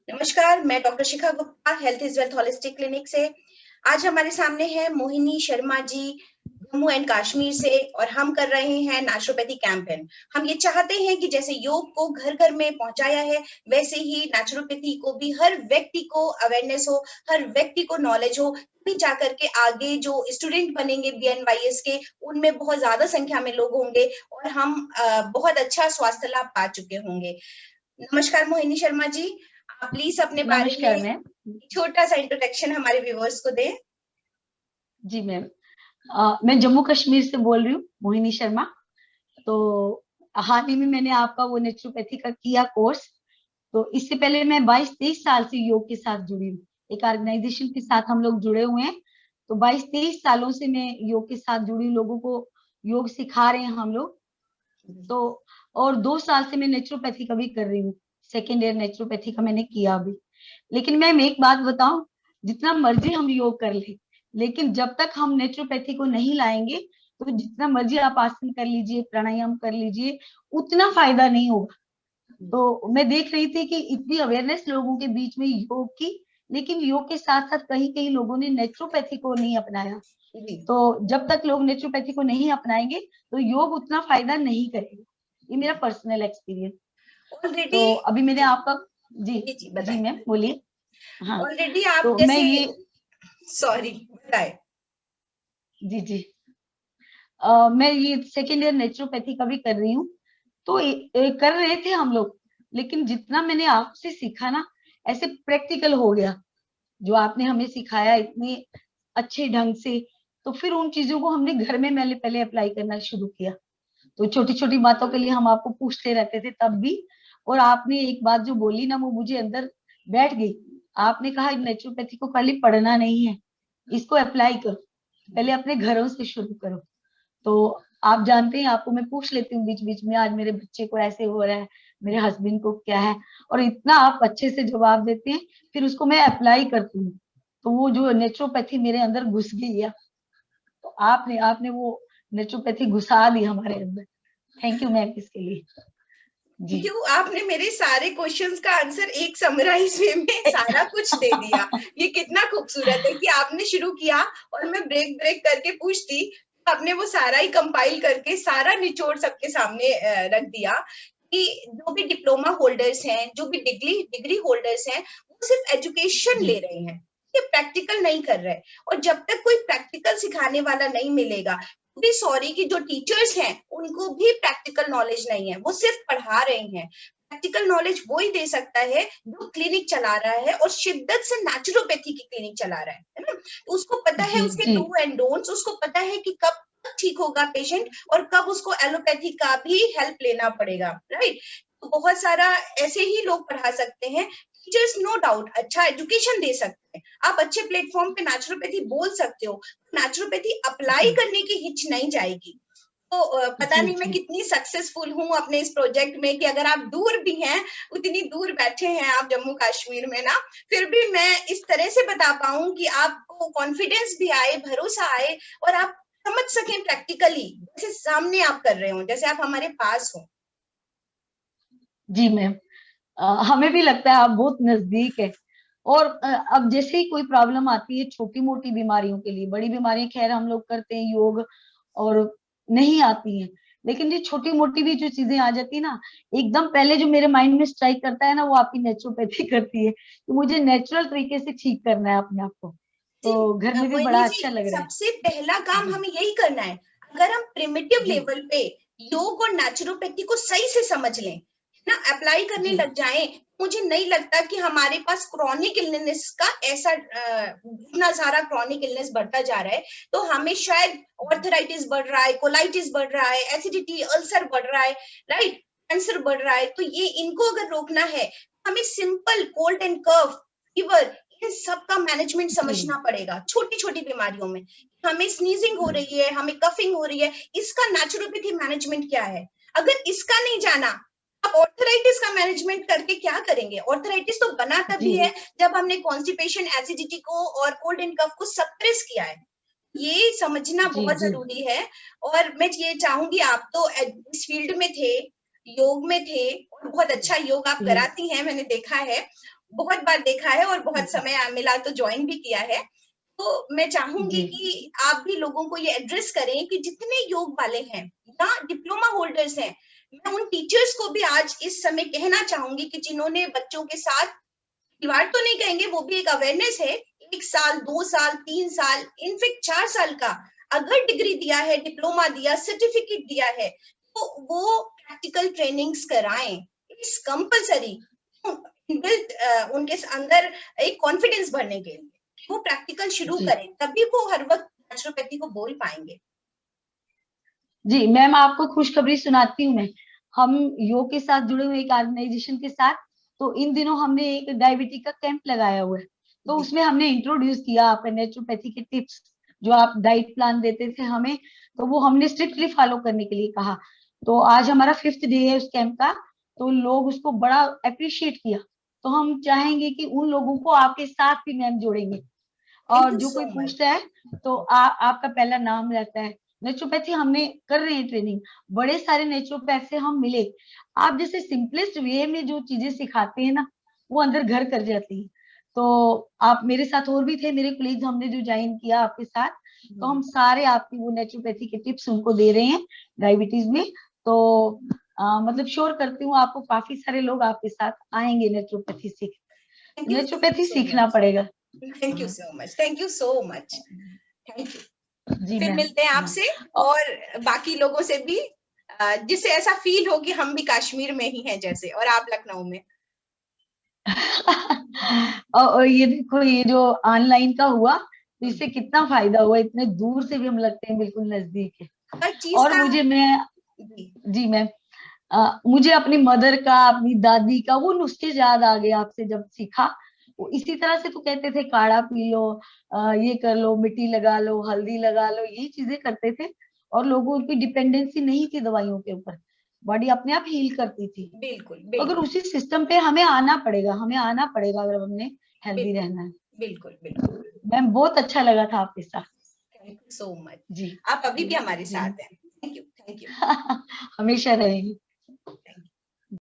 नमस्कार, मैं doctor Shikha Gupta, health is wealth holistic clinic से। आज हमारे सामने है मोहिनी शर्मा जी, जम्मू एंड कश्मीर से, और हम कर रहे हैं नेचुरोपैथी कैंपेन। हम ये चाहते हैं कि जैसे योग को घर घर में पहुंचाया है, वैसे ही नेचुरोपैथी को भी हर व्यक्ति को अवेयरनेस हो, हर व्यक्ति को नॉलेज हो, तभी जाकर के आगे जो स्टूडेंट बनेंगे BNYS के, उनमें बहुत ज्यादा संख्या में लोग होंगे और हम बहुत अच्छा स्वास्थ्य लाभ पा चुके होंगे। नमस्कार मोहिनी शर्मा जी, आप प्लीज अपने बारे नमस्कार में मैम। छोटा सा इंट्रोडक्शन हमारे व्यूअर्स को दें। जी मैम, मैं जम्मू कश्मीर से बोल रही हूँ, मोहिनी शर्मा। तो हाल ही में मैंने आपका वो नेचुरोपैथी का किया कोर्स। तो इससे पहले मैं 22-23 साल से योग के साथ जुड़ी हूँ। एक ऑर्गेनाइजेशन के साथ हम लोग जुड़े हुए हैं। तो 22-23 सालों से मैं योग के साथ जुड़ी हूँ, लोगों को योग सिखा रहे हैं हम लोग। तो और 2 साल से मैं नेचुरोपैथी का भी कर रही हूँ। सेकेंड ईयर नेचुरोपैथी का मैंने किया अभी। लेकिन मैम एक बात बताऊं, जितना मर्जी हम योग कर ले, लेकिन जब तक हम नेचुरोपैथी को नहीं लाएंगे, तो जितना मर्जी आप आसन कर लीजिए, प्राणायाम कर लीजिए, उतना फायदा नहीं होगा। तो मैं देख रही थी कि इतनी अवेयरनेस लोगों के बीच में योग की, लेकिन योग के साथ साथ कहीं कहीं लोगों ने नेचुरोपैथी को नहीं अपनाया। तो जब तक लोग नेचुरोपैथी को नहीं अपनाएंगे, तो योग उतना फायदा नहीं करेगा। ये मेरा पर्सनल एक्सपीरियंस। ऑलरेडी तो अभी मैंने आपका जी जी जी बताएं। मैम बोलिए। हाँ, ऑलरेडी आप तो मैं जैसे, ये सॉरी बताएं। जी जी मैं ये सेकेंड ईयर नेचुरोपैथी का भी कर रही हूँ। तो कर रहे थे हम लोग, लेकिन जितना मैंने आपसे सीखा ना, ऐसे प्रैक्टिकल हो गया जो आपने हमें सिखाया इतने अच्छे ढंग से। तो फिर उन चीजों को हमने घर में मैंने पहले अप्लाई करना शुरू किया। तो छोटी छोटी बातों के लिए हम आपको पूछते रहते थे तब भी। और आपने एक बात जो बोली ना, वो मुझे अंदर बैठ गई। आपने कहा नेचुरोपैथी को खाली पढ़ना नहीं है, इसको अप्लाई करो, पहले अपने घरों से शुरू करो। तो आप जानते हैं, आपको मैं पूछ लेती हूँ बीच बीच में, आज मेरे बच्चे को ऐसे हो रहा है, मेरे हस्बैंड को क्या है, और इतना आप अच्छे से जवाब देते हैं। फिर उसको मैं अप्लाई करती हूँ, तो वो जो नेचुरोपैथी मेरे अंदर घुस गई है। तो आपने आपने वो नेचुरोपैथी घुसा दी हमारे अंदर। थैंक यू मैम इसके लिए। जी क्यों आपने मेरे सारे क्वेश्चंस का आंसर एक समराइज वे में सारा कुछ दे दिया। ये कितना खूबसूरत है कि आपने शुरू किया और मैं ब्रेक ब्रेक करके पूछती, आपने वो सारा ही कंपाइल करके सारा निचोड़ सबके सामने रख दिया कि जो भी डिप्लोमा होल्डर्स हैं, जो भी डिग्री होल्डर्स हैं, वो सिर्फ एजुकेशन ले रहे हैं, ये प्रैक्टिकल नहीं कर रहे। और जब तक कोई प्रैक्टिकल सिखाने वाला नहीं मिलेगा, भी सॉरी कि जो टीचर्स हैं उनको भी प्रैक्टिकल नॉलेज नहीं है, वो सिर्फ पढ़ा रहे हैं। प्रैक्टिकल नॉलेज वो ही दे सकता है जो क्लिनिक चला रहा है और शिद्दत से नेचुरोपैथी की क्लिनिक चला रहा है ना। तो उसको पता है जी उसके जी डू एंड डोंट्स, उसको पता है कि कब ठीक होगा पेशेंट और कब उसको एलोपैथी का भी हेल्प लेना पड़ेगा, राइट। तो बहुत सारा ऐसे ही लोग पढ़ा सकते हैं। टीचर्स नो डाउट अच्छा एजुकेशन दे सकते हैं, आप अच्छे प्लेटफॉर्म पे नेचुरोपैथी बोल सकते हो, नेचुरोपैथी अप्लाई जी करने की हिच नहीं जाएगी। तो पता जी नहीं मैं जी कितनी सक्सेसफुल हूँ अपने इस प्रोजेक्ट में कि अगर आप दूर भी हैं, उतनी दूर बैठे हैं आप जम्मू कश्मीर में ना, फिर भी मैं इस तरह से बता पाऊं कि आपको कॉन्फिडेंस भी आए, भरोसा आए और आप समझ सकें प्रैक्टिकली, जैसे सामने आप कर रहे हो, जैसे आप हमारे पास हो। जी मैम, हमें भी लगता है आप बहुत नजदीक है। और अब जैसे ही कोई प्रॉब्लम आती है छोटी मोटी बीमारियों के लिए, बड़ी बीमारियां खैर हम लोग करते हैं योग और नहीं आती हैं, लेकिन ये छोटी मोटी भी जो चीजें आ जाती है ना, एकदम पहले जो मेरे माइंड में स्ट्राइक करता है ना, वो आपकी नेचुरोपैथी करती है कि मुझे नेचुरल तरीके से ठीक करना है अपने आप को। जी तो घर में भी मोहिनी बड़ा जी, अच्छा लग रहा है। सबसे पहला काम जी हमें यही करना है। अगर हम प्रिमिटिव जी लेवल पे योग और नेचुरोपैथी को सही से समझ लें ना, अप्लाई करने जी लग जाएं, मुझे नहीं लगता कि हमारे पास क्रॉनिक इलनेस का ऐसा इतना सारा क्रॉनिक इलनेस बढ़ता जा रहा है। तो हमें शायद ऑर्थराइटिस बढ़ रहा है, कोलाइटिस बढ़ रहा है, एसिडिटी अल्सर बढ़ रहा है, राइट, कैंसर बढ़ रहा है। तो ये इनको अगर रोकना है, हमें simple cold and cough, fever, इन सब का मैनेजमेंट जी समझना पड़ेगा। छोटी छोटी बीमारियों में हमें स्नीजिंग हो रही है, हमें कफिंग हो रही है, इसका नेचुरोपैथी मैनेजमेंट क्या है। अगर इसका नहीं जाना, आप ऑर्थराइटिस का मैनेजमेंट करके क्या करेंगे। ऑर्थराइटिस तो बना तभी जी है जब हमने कॉन्स्टिपेशन, एसिडिटी को और कोल्ड एंड कफ को सप्रेस किया है। ये समझना जी बहुत जी जरूरी है। और मैं ये चाहूंगी, आप तो इस फील्ड में थे, योग में थे और बहुत अच्छा योग आप जी कराती हैं, मैंने देखा है। बहुत बार देखा है और बहुत जी समय मिला तो ज्वाइन भी किया है। तो मैं चाहूंगी जी कि आप भी लोगों को ये एड्रेस करें कि जितने योग वाले हैं या डिप्लोमा होल्डर्स हैं, मैं उन टीचर्स को भी आज इस समय कहना चाहूंगी कि जिन्होंने बच्चों के साथ, खिलवाड़ तो नहीं कहेंगे, वो भी एक अवेयरनेस है, 1 साल 2 साल 3 साल इनफेक्ट 4 साल का अगर डिग्री दिया है, डिप्लोमा दिया, सर्टिफिकेट दिया है, तो वो प्रैक्टिकल ट्रेनिंग्स कराएं। इट्स कंपलसरी उनके अंदर एक कॉन्फिडेंस भरने के लिए वो प्रैक्टिकल शुरू जी करें, तभी वो हर वक्त नेचुरोपैथी को बोल पाएंगे। जी मैम, आपको खुशखबरी सुनाती हूँ मैं। हम योग के साथ जुड़े हुए एक ऑर्गेनाइजेशन के साथ, तो इन दिनों हमने एक डायबिटिक का कैंप लगाया हुआ है। तो जी उसमें हमने इंट्रोड्यूस किया आपका नेचुरोपैथी के टिप्स, जो आप डाइट प्लान देते थे हमें, तो वो हमने स्ट्रिक्टली फॉलो करने के लिए कहा। तो आज हमारा 5th डे है उस कैंप का, तो लोग उसको बड़ा अप्रिशिएट किया। तो हम चाहेंगे कि उन लोगों को आपके साथ भी मैम जोड़ेंगे। थैंक और यू जो सो कोई मच। पूछता है तो आपका पहला नाम रहता है। नेचुरोपैथी हमने कर रहे हैं ट्रेनिंग, बड़े सारे नेचुरोपैथ से हम मिले। आप जैसे सिंपलेस्ट वे में जो चीजें सिखाते हैं ना, वो अंदर घर कर जाती है। तो आप मेरे साथ और भी थे मेरे कोलीग, हमने जो ज्वाइन किया आपके साथ, तो हम सारे आपकी वो नेचुरोपैथी के टिप्स उनको दे रहे हैं डायबिटीज में। तो मतलब श्योर करती हूँ आपको काफी सारे लोग आपके साथ आएंगे नेचुरोपैथी सीख। थैंक यू नेचुरोपैथी सो सीखना मच। पड़ेगा। Thank you so much. Thank you so much. Thank you. जी फिर मैम। मिलते हैं हाँ। आपसे और बाकी लोगों से भी, जिससे ऐसा फील हो कि हम भी कश्मीर में ही हैं जैसे, और आप लखनऊ में। और ये देखो, ये जो ऑनलाइन का हुआ, तो इससे कितना फायदा हुआ, इतने दूर से भी हम लगते हैं बिल्कुल नजदीक है। हर चीज और का। मैं जी जी मैम, मुझे अपनी मदर का, अपनी दादी का वो नुस्खे याद आ गए आपसे जब सीखा। वो इसी तरह से तो कहते थे काढ़ा पी लो, ये कर लो, मिट्टी लगा लो, हल्दी लगा लो, ये चीजें करते थे। और लोगों की डिपेंडेंसी नहीं थी दवाइयों के ऊपर, बॉडी अपने आप हील करती थी। बिल्कुल तो अगर बिल्कुल उसी सिस्टम पे हमें आना पड़ेगा, अगर हमने हेल्दी बिल्कुल रहना है। बिल्कुल बिल्कुल। मैम बहुत अच्छा लगा था आपके साथ। Thank you so much. जी आप अभी भी हमारे जी साथ हैं। Thank you. Thank you. हमेशा रहेंगी। Thank you.